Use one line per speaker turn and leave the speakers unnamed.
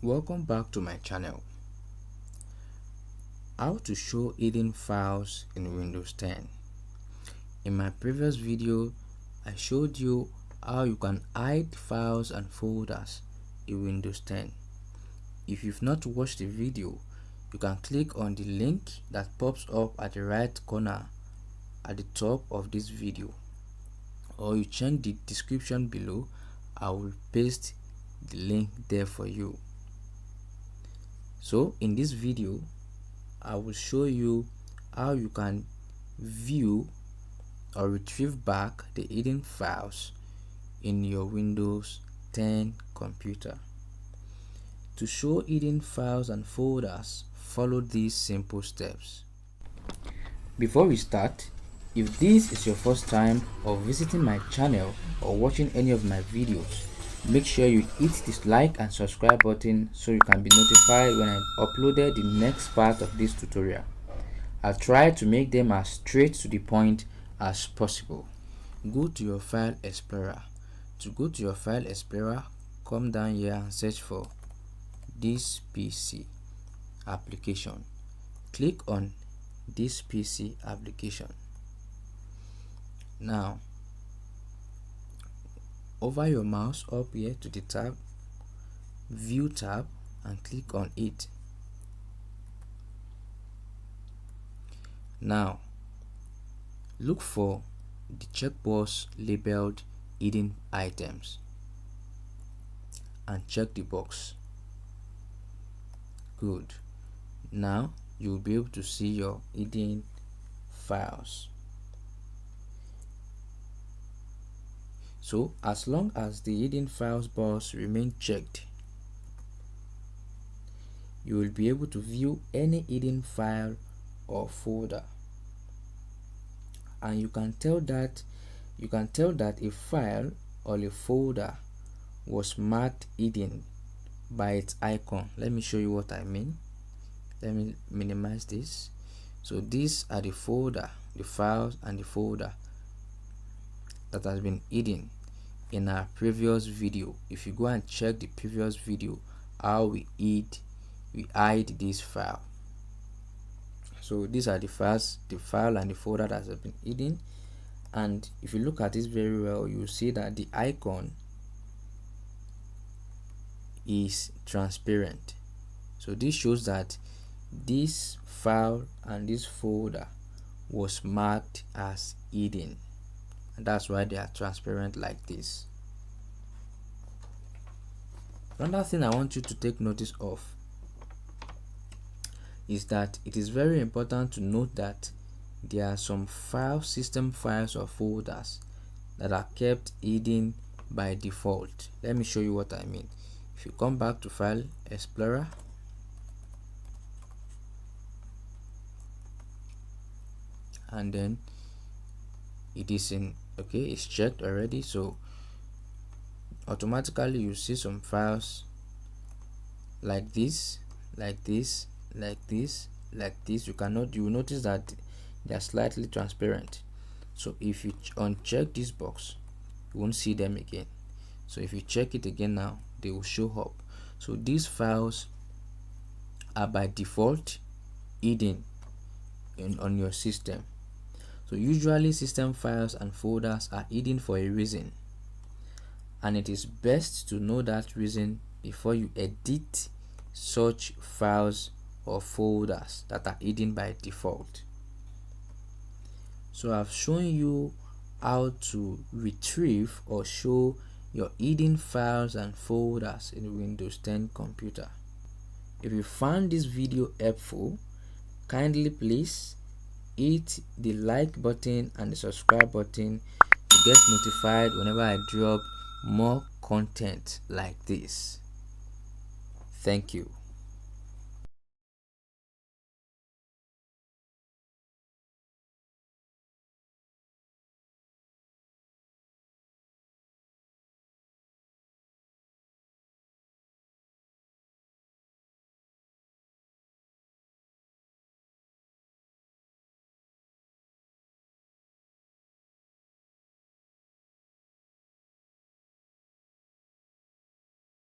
Welcome back to my channel. How to show hidden files in Windows 10. In my previous video, I showed you how you can hide files and folders in Windows 10. If you've not watched the video, you can click on the link that pops up at the right corner at the top of this video, or you check the description below. I will paste the link there for you. So in this video, I will show you how you can view or retrieve back the hidden files in your Windows 10 computer. To show hidden files and folders, follow these simple steps. Before we start, if this is your first time of visiting my channel or watching any of my videos, make sure you hit this like and subscribe button so you can be notified when I uploaded the next part of this tutorial. I'll try to make them as straight to the point as possible. Go to your File Explorer. To go to your File Explorer, come down here and search for this PC application. Click on this PC application. Now, over your mouse up here to the tab, View tab, and click on it. Now, look for the checkbox labeled Hidden Items and check the box. Good. Now you will be able to see your hidden files. So as long as the hidden files box remain checked, you will be able to view any hidden file or folder, and you can tell that a file or a folder was marked hidden by its icon. Let me show you what I mean. Let me minimize this. So these are the folder, the files and the folder that has been hidden in our previous video. If you go and check the previous video, how we hide this file. So these are the files, the file and the folder that has been hidden. And if you look at this very well, you will see that the icon is transparent. So this shows that this file and this folder was marked as hidden, and that's why they are transparent like this. Another thing I want you to take notice of is that it is very important to note that there are some system files or folders that are kept hidden by default. Let me show you what I mean. If you come back to File Explorer, and then it is in it's checked already, so automatically you see some files like this. You will notice that they are slightly transparent. So if you uncheck this box, you won't see them again. So if you check it again now, they will show up. So these files are by default hidden on your system. So usually system files and folders are hidden for a reason, and it is best to know that reason before you edit such files or folders that are hidden by default. So I've shown you how to retrieve or show your hidden files and folders in Windows 10 computer. If you found this video helpful, kindly please hit the like button and the subscribe button to get notified whenever I drop more content like this. Thank you.